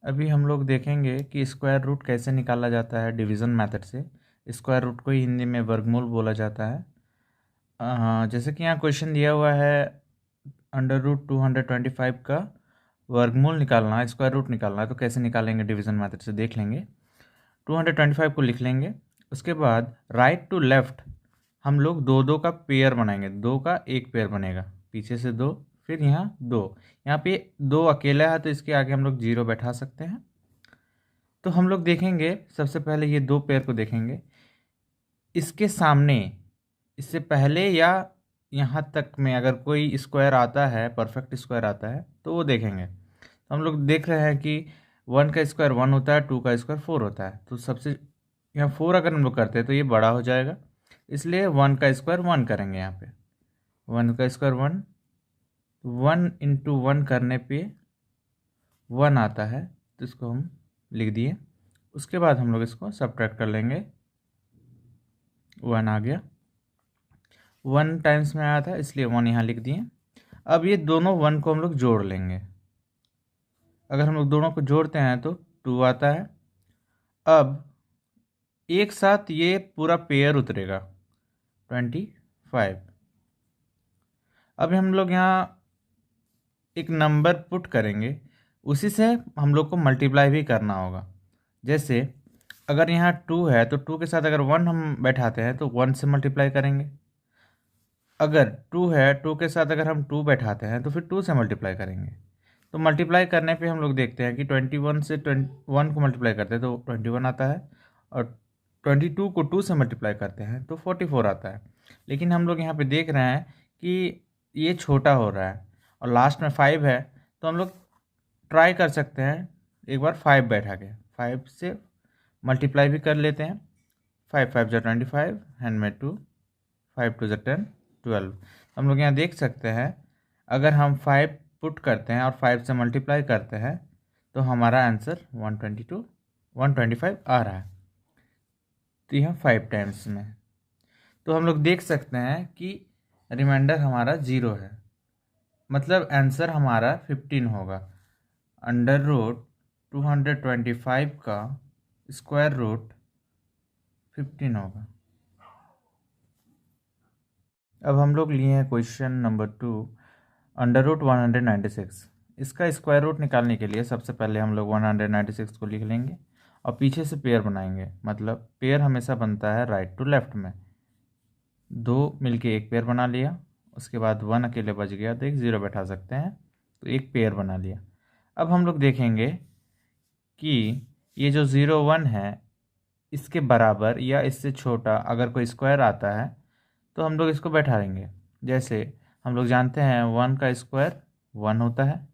अभी हम लोग देखेंगे कि स्क्वायर रूट कैसे निकाला जाता है डिवीज़न मेथड से। स्क्वायर रूट को ही हिंदी में वर्गमूल बोला जाता है। जैसे कि यहाँ क्वेश्चन दिया हुआ है, अंडर रूट 225 का वर्गमूल निकालना है, स्क्वायर रूट निकालना है, तो कैसे निकालेंगे डिवीज़न मेथड से देख लेंगे। 225 को लिख लेंगे। उसके बाद राइट टू लेफ़्ट हम लोग दो दो का पेयर बनाएंगे, दो का एक पेयर बनेगा, पीछे से दो, फिर यहाँ दो, यहाँ पे दो अकेला है तो इसके आगे हम लोग जीरो बैठा सकते हैं। तो हम लोग देखेंगे सबसे पहले ये दो पेयर को देखेंगे, इसके सामने, इससे पहले या यहाँ तक में अगर कोई स्क्वायर आता है, परफेक्ट स्क्वायर आता है तो वो देखेंगे। तो हम लोग देख रहे हैं कि 1 का स्क्वायर 1 होता है, 2 का स्क्वायर 4 होता है, तो सबसे यहाँ 4 अगर हम लोग करते हैं तो ये बड़ा हो जाएगा, इसलिए 1 का स्क्वायर 1 करेंगे। यहाँ पे 1 का स्क्वायर 1, 1 इंटू 1 करने पे 1 आता है, तो इसको हम लिख दिए। उसके बाद हम लोग इसको सब्ट्रैक्ट कर लेंगे, 1 आ गया, 1 टाइम्स में आया था इसलिए 1 यहाँ लिख दिए। अब ये दोनों 1 को हम लोग जोड़ लेंगे। अगर हम लोग दोनों को जोड़ते हैं तो 2 आता है। अब एक साथ ये पूरा पेयर उतरेगा 25। अब हम लोग यहाँ एक नंबर पुट करेंगे, उसी से हम लोग को मल्टीप्लाई भी करना होगा। जैसे अगर यहाँ 2 है तो 2 के साथ अगर 1 हम बैठाते हैं तो 1 से मल्टीप्लाई करेंगे। अगर 2 है, 2 के साथ अगर हम 2 बैठाते हैं तो फिर 2 से मल्टीप्लाई करेंगे। तो मल्टीप्लाई करने पे हम लोग देखते हैं कि 21 से 21 को मल्टीप्लाई करते हैं तो 21 आता है, और 22 को 2 से मल्टीप्लाई करते हैं तो 44 आता है। लेकिन हम लोग यहाँ पे देख रहे हैं कि ये छोटा हो रहा है और लास्ट में 5 है, तो हम लोग ट्राई कर सकते हैं एक बार 5 बैठा के, 5 से मल्टीप्लाई भी कर लेते हैं। 5 5 जा 25, हैंड में 2, 5 2 जा 10, 12। हम लोग यहाँ देख सकते हैं अगर हम 5 पुट करते हैं और 5 से मल्टीप्लाई करते हैं तो हमारा आंसर 125 आ रहा है। तो यह 5 टाइम्स में, तो हम लोग देख सकते हैं कि रिमाइंडर हमारा 0 है, मतलब आंसर हमारा 15 होगा। अंडर रूट 225 का स्क्वायर रूट 15 होगा। अब हम लोग लिए हैं क्वेश्चन नंबर 2, अंडर रूट 196। इसका स्क्वायर रूट निकालने के लिए सबसे पहले हम लोग 196 को लिख लेंगे और पीछे से पेयर बनाएंगे। मतलब पेयर हमेशा बनता है राइट टू लेफ्ट में, दो मिलके एक पेयर बना लिया, उसके बाद 1 अकेले बच गया तो एक ज़ीरो बैठा सकते हैं, तो एक पेयर बना लिया। अब हम लोग देखेंगे कि ये जो 0 1 है इसके बराबर या इससे छोटा अगर कोई स्क्वायर आता है तो हम लोग इसको बैठा देंगे। जैसे हम लोग जानते हैं 1 का स्क्वायर 1 होता है,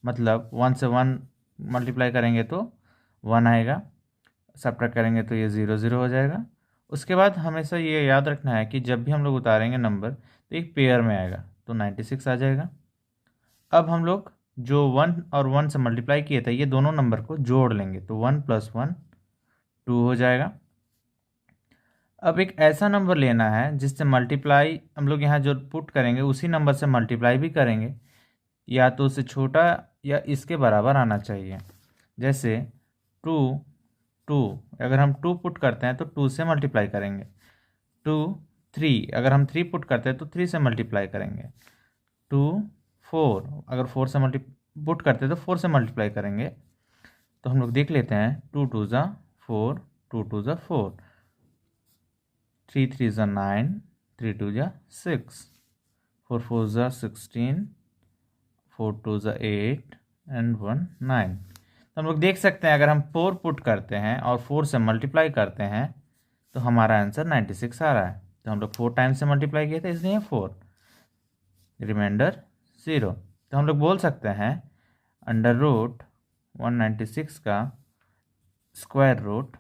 मतलब 1 से 1 मल्टीप्लाई करेंगे तो 1 आएगा, सब्ट्रैक्ट करेंगे तो ये 0 0 हो जाएगा। उसके बाद हमेशा ये याद रखना है कि जब भी हम लोग उतारेंगे नंबर तो एक पेयर में आएगा, तो 96 आ जाएगा। अब हम लोग जो 1 और 1 से मल्टीप्लाई किए थे ये दोनों नंबर को जोड़ लेंगे, तो 1 + 1 2 हो जाएगा। अब एक ऐसा नंबर लेना है जिससे मल्टीप्लाई हम लोग यहाँ जो पुट करेंगे उसी नंबर से मल्टीप्लाई भी करेंगे, या तो उससे छोटा या इसके बराबर आना चाहिए। जैसे 2 2 अगर हम 2 पुट करते हैं तो 2 से मल्टीप्लाई करेंगे। 2 3 अगर हम 3 पुट करते हैं तो 3 से मल्टीप्लाई करेंगे। 2 4 अगर 4 से पुट करते हैं तो 4 से मल्टीप्लाई करेंगे। तो हम लोग देख लेते हैं, 2 2 ज़ा 4, 2 2 ज़ा 4, 3 3 ज़ा 9, 3 2 ज़ा 6, 4 4 ज़ा 16, 4 2 ज़ा 8 एंड 1 9। तो हम लोग देख सकते हैं अगर हम 4 पुट करते हैं और 4 से मल्टीप्लाई करते हैं तो हमारा आंसर 96 आ रहा है। तो हम लोग 4 टाइम्स से मल्टीप्लाई किए थे इसलिए 4, रिमाइंडर 0। तो हम लोग बोल सकते हैं अंडर रूट 196 का स्क्वायर रूट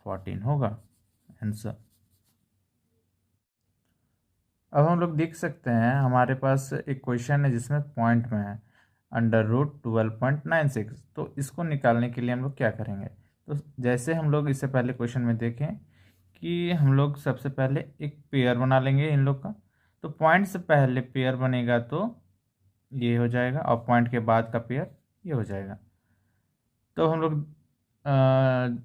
14 होगा आंसर। अब हम लोग देख सकते हैं हमारे पास एक क्वेश्चन है जिसमें पॉइंट में है अंडर रूट 12.96। तो इसको निकालने के लिए हम लोग क्या करेंगे, तो जैसे हम लोग इससे पहले क्वेश्चन में देखें कि हम लोग सबसे पहले एक पेयर बना लेंगे इन लोग का। तो पॉइंट से पहले पेयर बनेगा तो ये हो जाएगा और पॉइंट के बाद का पेयर ये हो जाएगा। तो हम लोग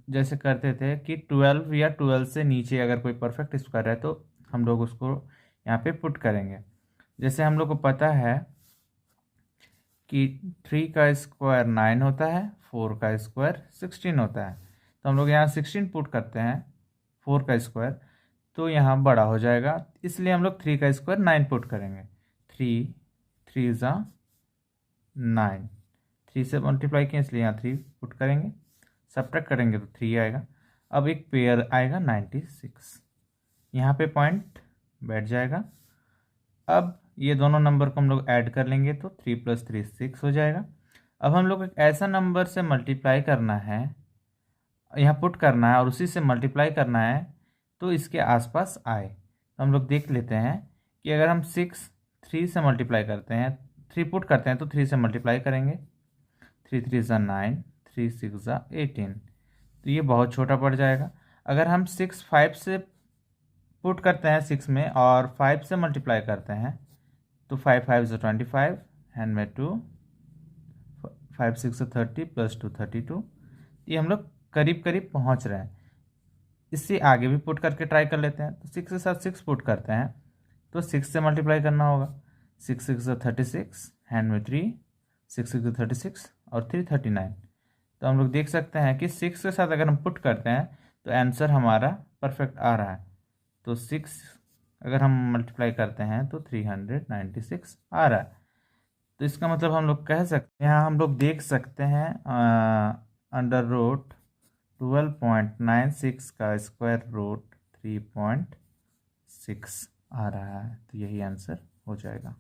जैसे करते थे कि 12 या 12 से नीचे अगर कोई परफेक्ट स्क्वायर है तो हम लोग उसको यहाँ पे पुट करेंगे। जैसे हम लोग को पता है कि 3 का स्क्वायर 9 होता है, 4 का स्क्वायर 16 होता है, तो हम लोग यहाँ 16 पुट करते हैं 4 का स्क्वायर, तो यहाँ बड़ा हो जाएगा, इसलिए हम लोग 3 का स्क्वायर 9 पुट करेंगे। 3 ज़ा 9, 3 से मल्टीप्लाई किए इसलिए यहाँ 3 पुट करेंगे, सब्ट्रैक्ट करेंगे तो 3 आएगा। अब एक पेयर आएगा 96, यहाँ पे पॉइंट बैठ जाएगा। अब ये दोनों नंबर को हम लोग ऐड कर लेंगे तो 3 + 3 6 हो जाएगा। अब हम लोग एक ऐसा नंबर से मल्टीप्लाई करना है, यहाँ पुट करना है और उसी से मल्टीप्लाई करना है तो इसके आसपास आए। तो हम लोग देख लेते हैं कि अगर हम 6 3 से मल्टीप्लाई करते हैं, 3 पुट करते हैं तो 3 से मल्टीप्लाई करेंगे, 3 3 ज़ा 9, 3 6 ज़ा 18, तो ये बहुत छोटा पड़ जाएगा। अगर हम 6 5 से पुट करते हैं 6 में और 5 से मल्टीप्लाई करते हैं तो 5 5 ज़ा 25 हैंड में 2, 5 6 ज़ा 30 + 2 32, ये हम लोग करीब करीब पहुंच रहे हैं। इससे आगे भी पुट करके ट्राई कर लेते हैं। तो 6 के साथ 6 पुट करते हैं तो 6 से मल्टीप्लाई करना होगा, 6 6 ज़ा 36 हैंड में 3, 6 6 ज़ा 36 और 3 39। तो हम लोग देख सकते हैं कि 6 के साथ अगर हम पुट करते हैं तो आंसर हमारा परफेक्ट आ रहा है। तो 6 अगर हम मल्टीप्लाई करते हैं तो 396 आ रहा है। तो इसका मतलब हम लोग कह सकते हैं, यहाँ हम लोग देख सकते हैं अंडर रूट 12.96 का स्क्वायर रूट 3.6 आ रहा है, तो यही आंसर हो जाएगा।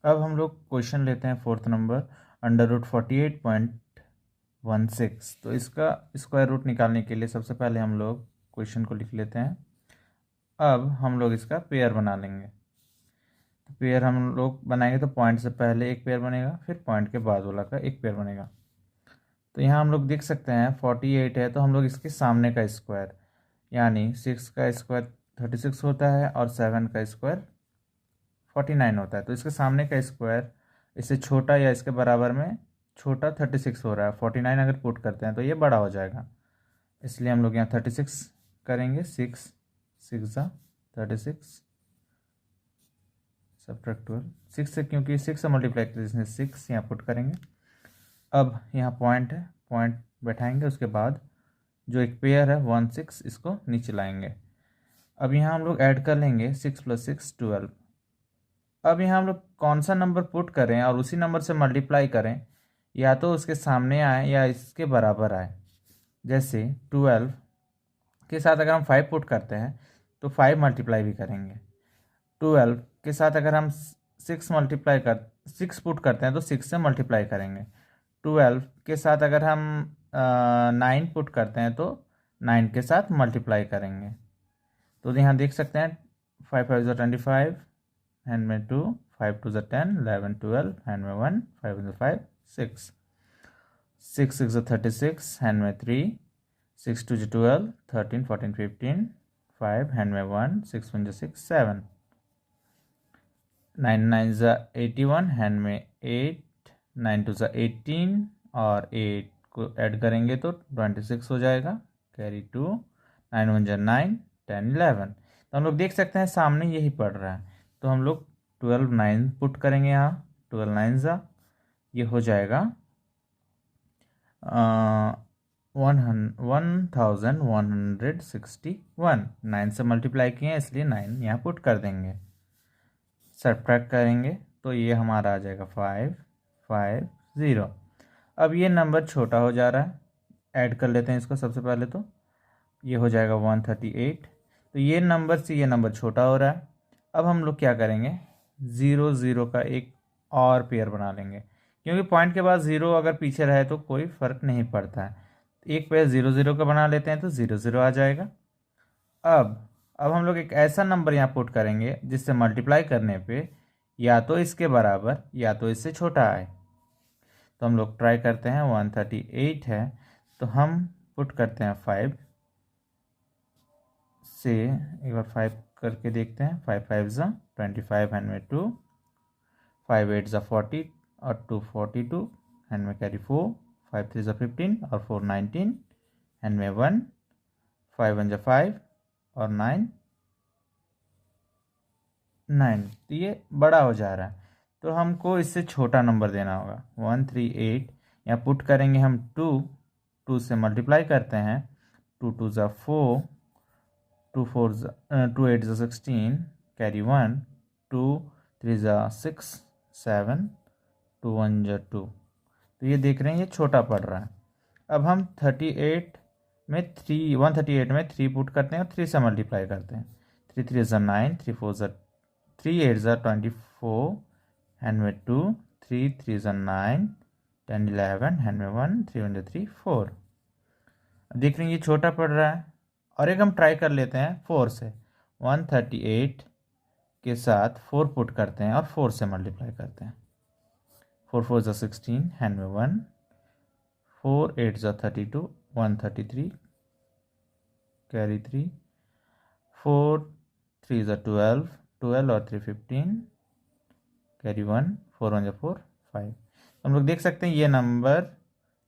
अब हम लोग क्वेश्चन लेते हैं 4th नंबर, अंडर रूट 48.16। तो इसका स्क्वायर रूट निकालने के लिए सबसे पहले हम लोग क्वेश्चन को लिख लेते हैं। अब हम लोग इसका पेयर बना लेंगे। तो पेयर हम लोग बनाएंगे तो पॉइंट से पहले एक पेयर बनेगा, फिर पॉइंट के बाद वाला का एक पेयर बनेगा। तो यहाँ हम लोग देख सकते हैं 48 है तो हम लोग इसके सामने का स्क्वायर, यानी 6 का स्क्वायर 36 होता है और 7 का स्क्वायर 49 होता है। तो इसके सामने का स्क्वायर इससे छोटा या इसके बराबर में छोटा 36 हो रहा है, 49 अगर पुट करते हैं तो ये बड़ा हो जाएगा, इसलिए हम लोग यहाँ 36 करेंगे। 6 6 ज़ा 36 सब्ट्रैक्ट 12, 6 से, क्योंकि 6 से मल्टीप्लाई करते हैं 6 यहाँ पुट करेंगे। अब यहाँ पॉइंट है, पॉइंट बैठाएंगे, उसके बाद जो एक पेयर है 1 6 इसको नीचे लाएंगे। अब यहाँ हम लोग ऐड कर लेंगे 6 + 6 12। अब यहाँ हम लोग कौन सा नंबर पुट करें और उसी नंबर से मल्टीप्लाई करें, या तो उसके सामने आए या इसके बराबर आए। जैसे 12 के साथ अगर हम 5 पुट करते हैं तो 5 मल्टीप्लाई भी करेंगे। 12 के साथ अगर हम 6 पुट करते हैं तो 6 से मल्टीप्लाई करेंगे। 12 के साथ अगर हम 9 पुट करते हैं तो 9 के साथ मल्टीप्लाई करेंगे। तो यहाँ देख सकते हैं 5 5 ज़ा 25 हैंड में 2, 5 2 ज़ा 10, 11 12 हैंड में 1, 5 ज़ा 5 6, 6 6 ज़ा 36 हैंड में 3, 6 2 ज़ा 12, 13 14 15, 5 हैंड में 1, 6 1 ज़ा 6 7, 9 9 ज़ा 81 हैंड में 8, 9 2 ज़ा 18 और 8 को ऐड करेंगे तो 26 हो जाएगा, कैरी 2, 9 1 ज़ा 9, 10 11। तो हम लोग देख सकते हैं सामने यही पड़ रहा है, तो हम लोग 12 9 पुट करेंगे यहाँ, 12 9 ज़ा ये हो जाएगा 1161। 9 से मल्टीप्लाई किए हैं इसलिए 9 यहाँ पुट कर देंगे, सब्ट्रैक्ट करेंगे तो ये हमारा आ जाएगा 5 5 0। अब ये नंबर छोटा हो जा रहा है, ऐड कर लेते हैं इसको सबसे पहले, तो ये हो जाएगा 138। तो ये नंबर से ये नंबर छोटा हो रहा है। अब हम लोग क्या करेंगे, 0 0 का एक और पेयर बना लेंगे, क्योंकि पॉइंट के बाद 0 अगर पीछे रहे तो कोई फ़र्क नहीं पड़ता है। एक पेयर 0 0 का बना लेते हैं तो 0 0 आ जाएगा। अब हम लोग एक ऐसा नंबर यहाँ पुट करेंगे जिससे मल्टीप्लाई करने पे या तो इसके बराबर या तो इससे छोटा आए। तो हम लोग ट्राई करते हैं, 138 है तो हम पुट करते हैं 5 से, एक बार 5 करके देखते हैं, 5 5 ज़ा 25 हैंड में 2, 5 8 ज़ा 40 और 2 42 हैंड में कैरी 4, 5 3 15 और 4 19 एंड में 1, 5 1 5 और 9 9। तो ये बड़ा हो जा रहा है, तो हमको इससे छोटा नंबर देना होगा 138। यहाँ पुट करेंगे हम 2 से मल्टीप्लाई करते हैं, 2 2 ज़ा 4, 2 4 2 8 ज़ा 16, कैरी 1, 2 3 ज़ा 6 7, 2 1 ज़ा 2। तो ये देख रहे हैं ये छोटा पड़ रहा है। अब हम 138 में 3 पुट करते हैं और 3 से मल्टीप्लाई करते हैं, 3 3 ज़ा 9, 3 4 ज़ा 3 8 ज़ा 24 हैंड में 2, 3 3 ज़ा 9, 10 11 हैंड में 1, 3 1 ज़ा 3 4। देख रहे हैं ये छोटा पड़ रहा है। और एक हम ट्राई कर लेते हैं 4 से, 138 के साथ 4 पुट करते हैं और 4 से मल्टीप्लाई करते हैं, 4 4 ज़ा 16 हैंड में 1, 4 8 ज़ा 32, 133 कैरी 3, 4 3 ज़ा 12, 12 और 3 15 कैरी 1, 4 1 ज़ा 4 5। हम लोग देख सकते हैं ये नंबर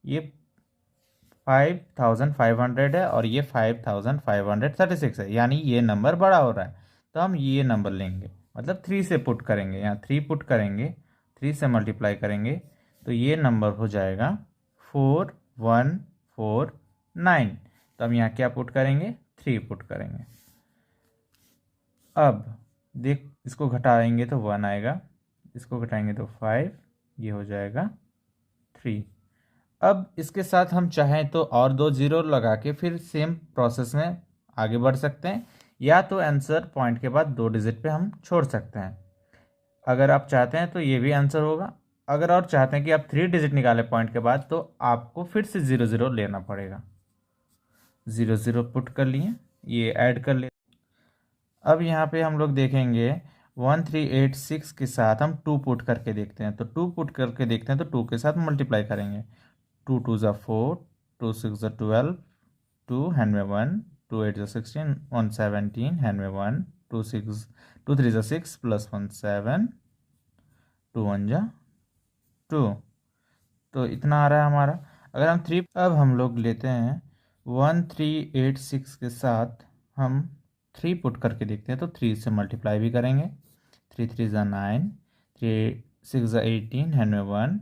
ये 5500 है और ये 5536 है, यानी ये नंबर बड़ा हो रहा है। तो हम ये नंबर लेंगे, मतलब 3 से पुट करेंगे, यहाँ 3 पुट करेंगे, 3 से मल्टीप्लाई करेंगे, तो ये नंबर हो जाएगा 4149। तो हम यहाँ क्या पुट करेंगे, 3 पुट करेंगे। अब देख इसको घटाएंगे तो 1 आएगा, इसको घटाएंगे तो 5, ये हो जाएगा 3। अब इसके साथ हम चाहें तो और 2 जीरो लगा के फिर सेम प्रोसेस में आगे बढ़ सकते हैं, या तो आंसर पॉइंट के बाद 2 डिजिट पे हम छोड़ सकते हैं। अगर आप चाहते हैं तो ये भी आंसर होगा। अगर और चाहते हैं कि आप 3 डिजिट निकालें पॉइंट के बाद, तो आपको फिर से 0 0 लेना पड़ेगा। 0 0 पुट कर लिए, ये ऐड कर ले। अब यहाँ पे हम लोग देखेंगे 1386 के साथ हम 2 पुट करके देखते हैं, तो 2 पुट करके देखते हैं तो 2 के साथ मल्टीप्लाई करेंगे, 2 2 ज़ा 4, 2 6 ज़ा 12, 2 हैंड में 1, 2 8 ज़ा 16, 1 17 हैंड में 1, 2 3 ज़ा 6 प्लस 1 7, 2 1 ज़ा 2। तो इतना आ रहा है हमारा। अगर हम 3 अब हम लोग लेते हैं 1386 के साथ हम 3 पुट करके देखते हैं, तो 3 से मल्टीप्लाई भी करेंगे, 3 3 ज़ा 9, 3 6 ज़ा 18 हैंड में 1,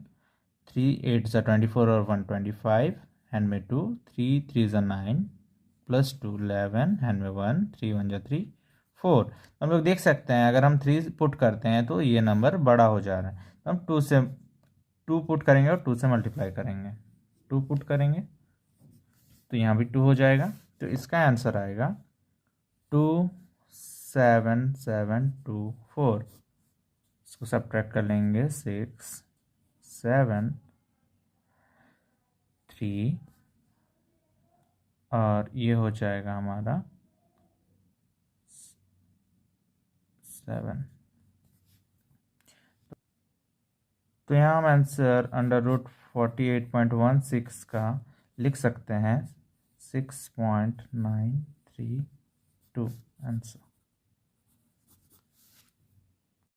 3 8 ज़ा 24 और 1 25 हैंड में 2, 3 3 ज़ा 9 प्लस 2 11 हैंड में 1, 3 1 ज़ा 3 4। हम लोग देख सकते हैं अगर हम 3 पुट करते हैं तो ये नंबर बड़ा हो जा रहा है, तो हम 2 पुट करेंगे और 2 से मल्टीप्लाई करेंगे, 2 पुट करेंगे तो यहाँ भी 2 हो जाएगा। तो इसका आंसर आएगा 27724। इसको सब्ट्रैक्ट कर लेंगे, 6 7 3 और ये हो जाएगा हमारा 7। तो यहाँ हम आंसर √48.16 का लिख सकते हैं 6.932 आंसर।